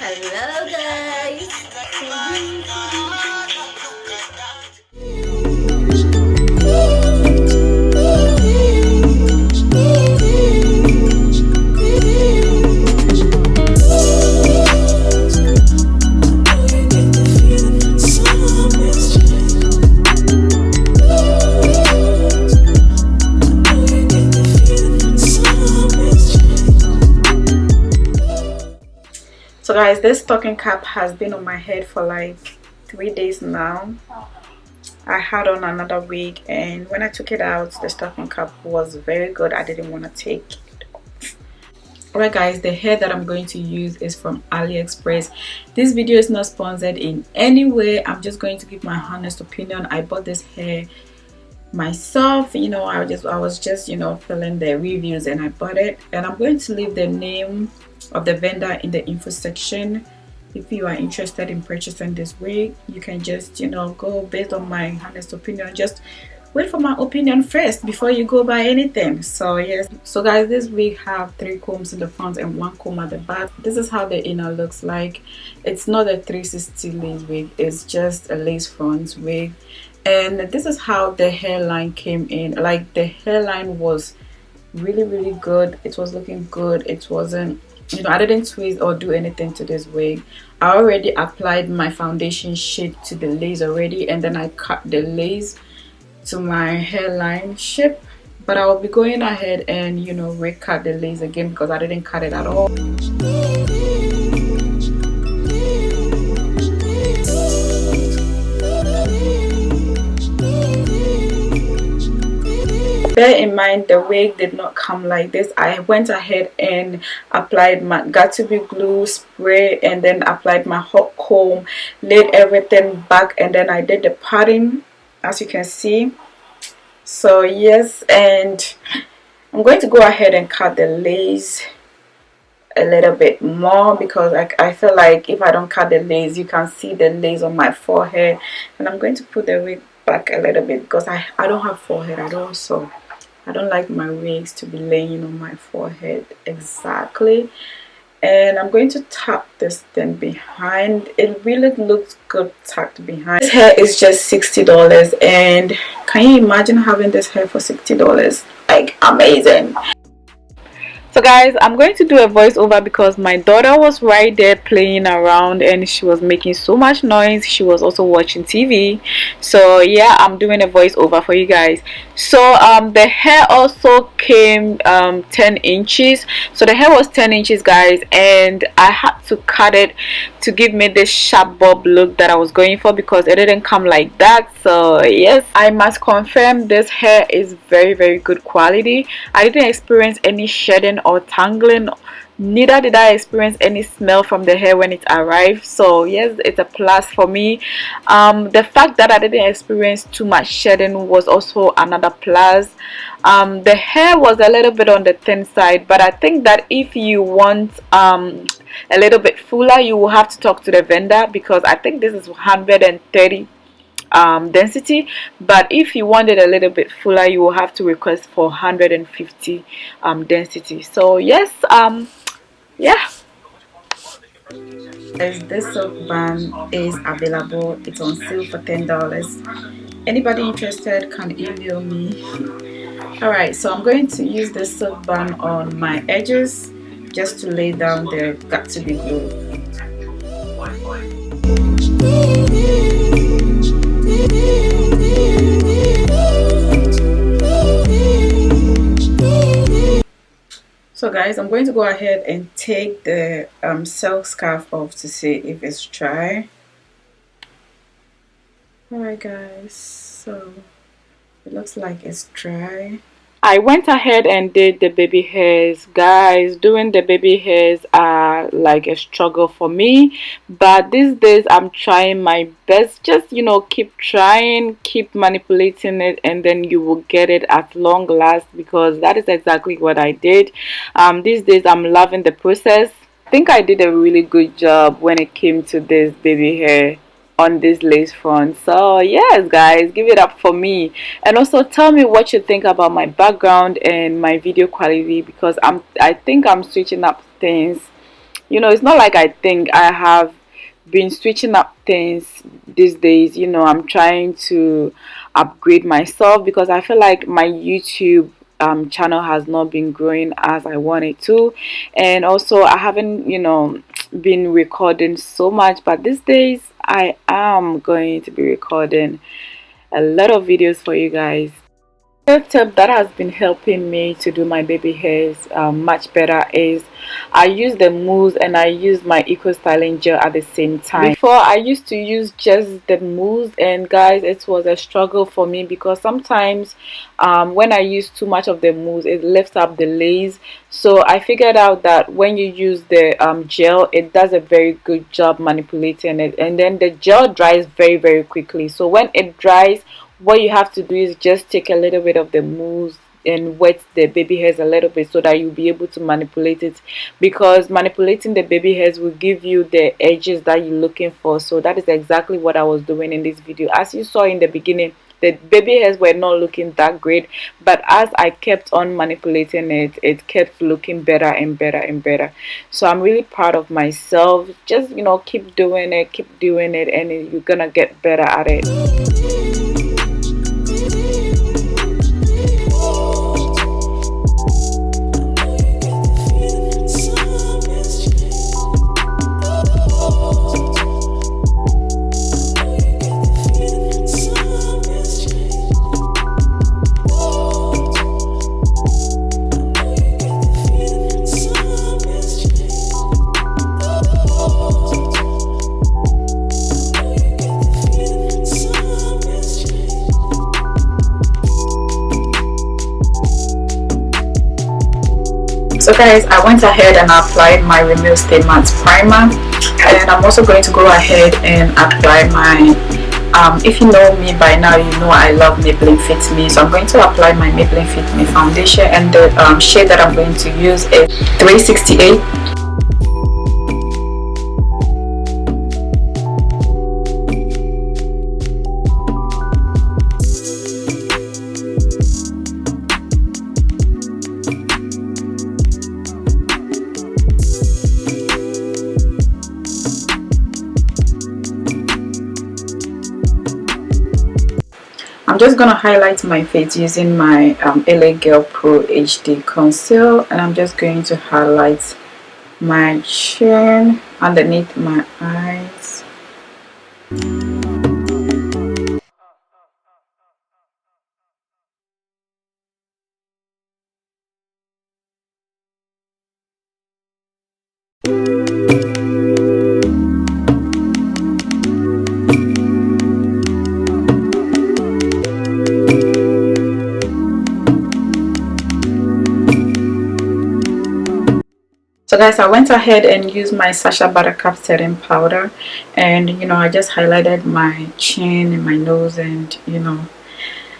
Hello guys. So guys, this stocking cap has been on my head for like 3 days now. I had on another wig, and when I took it out, the stocking cap was very good. I didn't want to take it off. Alright guys, the hair that I'm going to use is from AliExpress. This video is not sponsored in any way. I'm just going to give my honest opinion. I bought this hair myself, you know. I was just, you know, filling the reviews and I bought it, and I'm going to leave the name of the vendor in the info section. If you are interested in purchasing this wig, you can just, you know, go based on my honest opinion. Just wait for my opinion first before you go buy anything. So yes, so guys, this wig have 3 combs in the front and 1 comb at the back. This is how the inner looks like. It's not a 360 lace wig, it's just a lace front wig. And this is how the hairline came in. Like, the hairline was really good. It was looking good. It wasn't, you know, I didn't twist or do anything to this wig. I already applied my foundation shade to the lace already, and then I cut the lace to my hairline shape. But I will be going ahead and, you know, recut the lace again because I didn't cut it at all. Bear in mind, the wig did not come like this. I went ahead and applied my got2b glue spray, and then applied my hot comb, laid everything back, and then I did the parting, as you can see. So yes, and I'm going to go ahead and cut the lace a little bit more because I feel like if I don't cut the lace, you can see the lace on my forehead. And I'm going to put the wig back a little bit because I don't have forehead at all, so I don't like my wigs to be laying on my forehead exactly. And I'm going to tuck this thing behind. It really looks good tucked behind. This hair is just $60, and can you imagine having this hair for $60? Like, amazing. So guys, I'm going to do a voiceover because my daughter was right there playing around and she was making so much noise. She was also watching TV. So yeah, I'm doing a voiceover for you guys. So the hair also came 10 inches. So the hair was 10 inches guys, and I had to cut it to give me this sharp bob look that I was going for because it didn't come like that. So yes, I must confirm this hair is very good quality. I didn't experience any shedding or tangling, neither did I experience any smell from the hair when it arrived. So yes, it's a plus for me. The fact that I didn't experience too much shedding was also another plus. The hair was a little bit on the thin side, but I think that if you want a little bit fuller, you will have to talk to the vendor because I think this is 130 density, but if you want it a little bit fuller, you will have to request for 150 density. So yes, yeah, this silk bun is available. It's on sale for $10. Anybody interested can email me. Alright, so I'm going to use this silk bun on my edges just to lay down the got2b glue. So guys, I'm going to go ahead and take the silk scarf off to see if it's dry. Alright guys, so it looks like it's dry. I went ahead and did the baby hairs. Guys, doing the baby hairs are like a struggle for me, but these days I'm trying my best. Just, you know, keep trying, keep manipulating it, and then you will get it at long last, because that is exactly what I did. These days I'm loving the process. I think I did a really good job when it came to this baby hair on this lace front. So yes guys, give it up for me, and also tell me what you think about my background and my video quality, because I think I'm switching up things you know, it's not like I think I have been switching up things these days. You know, I'm trying to upgrade myself because I feel like my YouTube channel has not been growing as I want it to, and also I haven't, you know, been recording so much, but these days I am going to be recording a lot of videos for you guys. The tip that has been helping me to do my baby hairs much better is I use the mousse and I use my eco styling gel at the same time. Before, I used to use just the mousse, and guys, it was a struggle for me because sometimes when I use too much of the mousse, it lifts up the lace. So I figured out that when you use the gel, it does a very good job manipulating it, and then the gel dries very quickly. So when it dries, what you have to do is just take a little bit of the mousse and wet the baby hairs a little bit so that you'll be able to manipulate it, because manipulating the baby hairs will give you the edges that you're looking for. So that is exactly what I was doing in this video. As you saw in the beginning, the baby hairs were not looking that great, but as I kept on manipulating it, it kept looking better and better. So I'm really proud of myself. Just, you know, keep doing it, and you're gonna get better at it. So guys, I went ahead and applied my Rimmel Stay Matte Primer, and I'm also going to go ahead and apply my if you know me by now, you know I love Maybelline Fit Me. So I'm going to apply my Maybelline Fit Me foundation, and the shade that I'm going to use is 368. I'm just going to highlight my face using my LA Girl Pro HD Conceal, and I'm just going to highlight my chin underneath my eyes. So guys, I went ahead and used my Sacha Buttercup setting powder, and you know, I just highlighted my chin and my nose and, you know,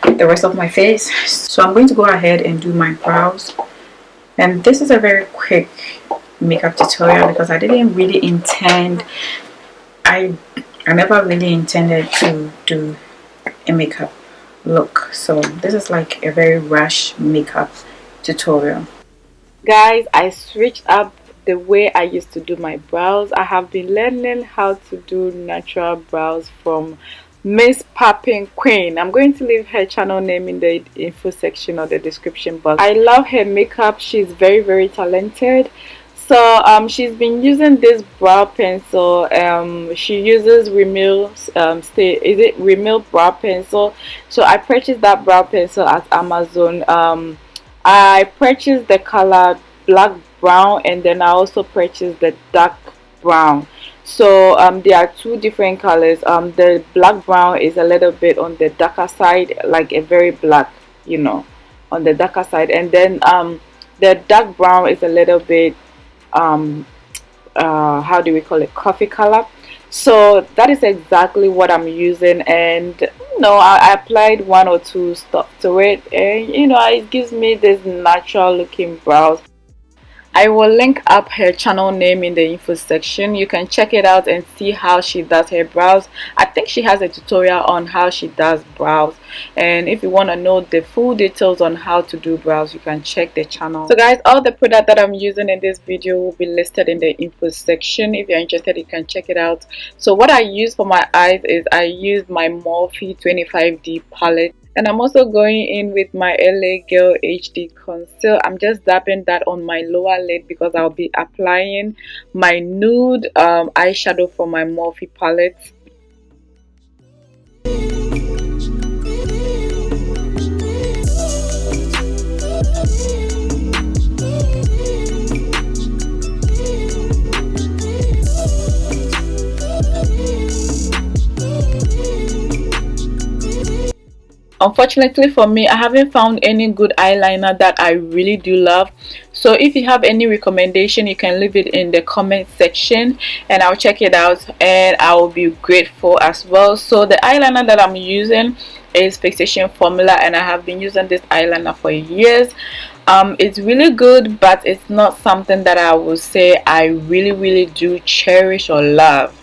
the rest of my face. So I'm going to go ahead and do my brows, and this is a very quick makeup tutorial because I didn't really intend, I never really intended to do a makeup look. So this is like a very rush makeup tutorial. Guys, I switched up the way I used to do my brows. I have been learning how to do natural brows from Miss Popping Queen. I'm going to leave her channel name in the info section or the description box. I love her makeup. She's very talented. So she's been using this brow pencil. She uses Rimmel Rimmel brow pencil. So I purchased that brow pencil at Amazon. I purchased the color black brown, and then I also purchased the dark brown. So there are two different colors. The black brown is a little bit on the darker side, like a very black, you know, on the darker side, and then the dark brown is a little bit how do we call it, coffee color. So that is exactly what I'm using, and you know, I applied one or two stuff to it, and you know, it gives me this natural looking brows. I will link up her channel name in the info section. You can check it out and see how she does her brows. I think she has a tutorial on how she does brows, and if you want to know the full details on how to do brows, you can check the channel. So guys, all the product that I'm using in this video will be listed in the info section. If you're interested, you can check it out. So what I use for my eyes is I use my Morphe 25D palette, and I'm also going in with my LA Girl HD conceal. I'm just dabbing that on my lower lid because I'll be applying my nude eyeshadow from my Morphe palette. Unfortunately for me, I haven't found any good eyeliner that I really do love. So if you have any recommendation, you can leave it in the comment section and I'll check it out and I will be grateful as well. So the eyeliner that I'm using is Fixation Formula, and I have been using this eyeliner for years. It's really good, but it's not something that I would say I really do cherish or love.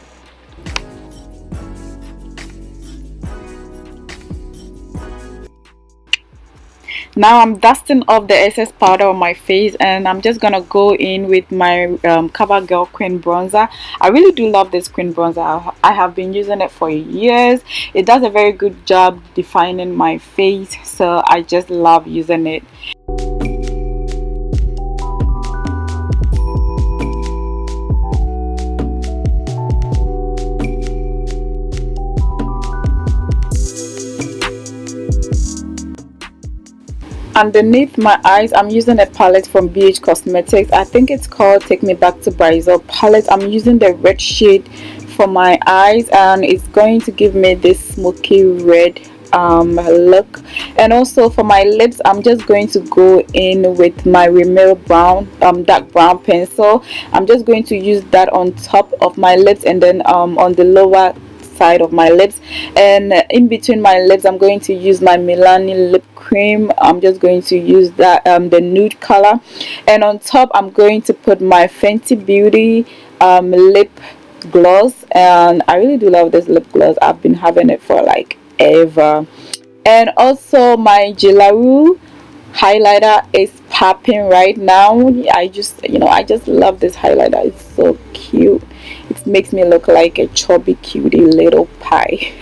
Now I'm dusting off the excess powder on my face, and I'm just gonna go in with my CoverGirl Queen Bronzer. I really do love this Queen Bronzer. I have been using it for years. It does a very good job defining my face, so I just love using it. Underneath my eyes, I'm using a palette from BH Cosmetics. I think it's called Take Me Back to Brazil palette. I'm using the red shade for my eyes, and it's going to give me this smoky red look. And also for my lips, I'm just going to go in with my Rimmel brown dark brown pencil. I'm just going to use that on top of my lips, and then on the lower side of my lips, and in between my lips I'm going to use my Milani lip cream. I'm just going to use that the nude color, and on top I'm going to put my Fenty Beauty lip gloss, and I really do love this lip gloss. I've been having it for like ever. And also my Gelaru highlighter is popping right now. I just love this highlighter. It's so cute. It makes me look like a chubby cutie little pie.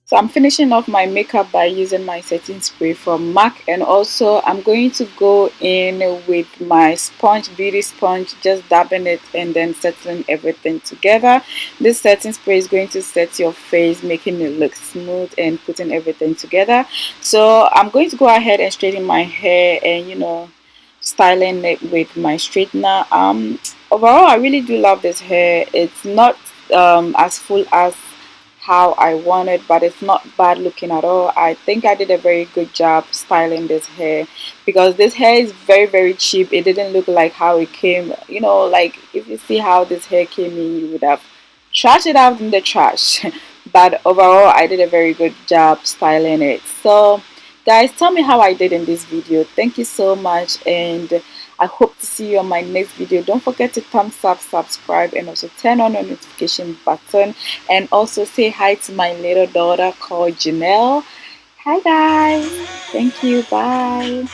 So I'm finishing off my makeup by using my setting spray from MAC, and also I'm going to go in with my beauty sponge, just dabbing it and then settling everything together. This setting spray is going to set your face, making it look smooth and putting everything together. So I'm going to go ahead and straighten my hair and styling it with my straightener. Overall, I really do love this hair. It's not as full as how I want it, but it's not bad looking at all. I think I did a very good job styling this hair, because this hair is very cheap. It didn't look like how it came, like if you see how this hair came in, you would have trashed it out in the trash. But overall, I did a very good job styling it. So guys, tell me how I did in this video. Thank you so much, and I hope to see you on my next video. Don't forget to thumbs up, subscribe, and also turn on the notification button, and also say hi to my little daughter called Janelle. Hi guys, thank you, bye.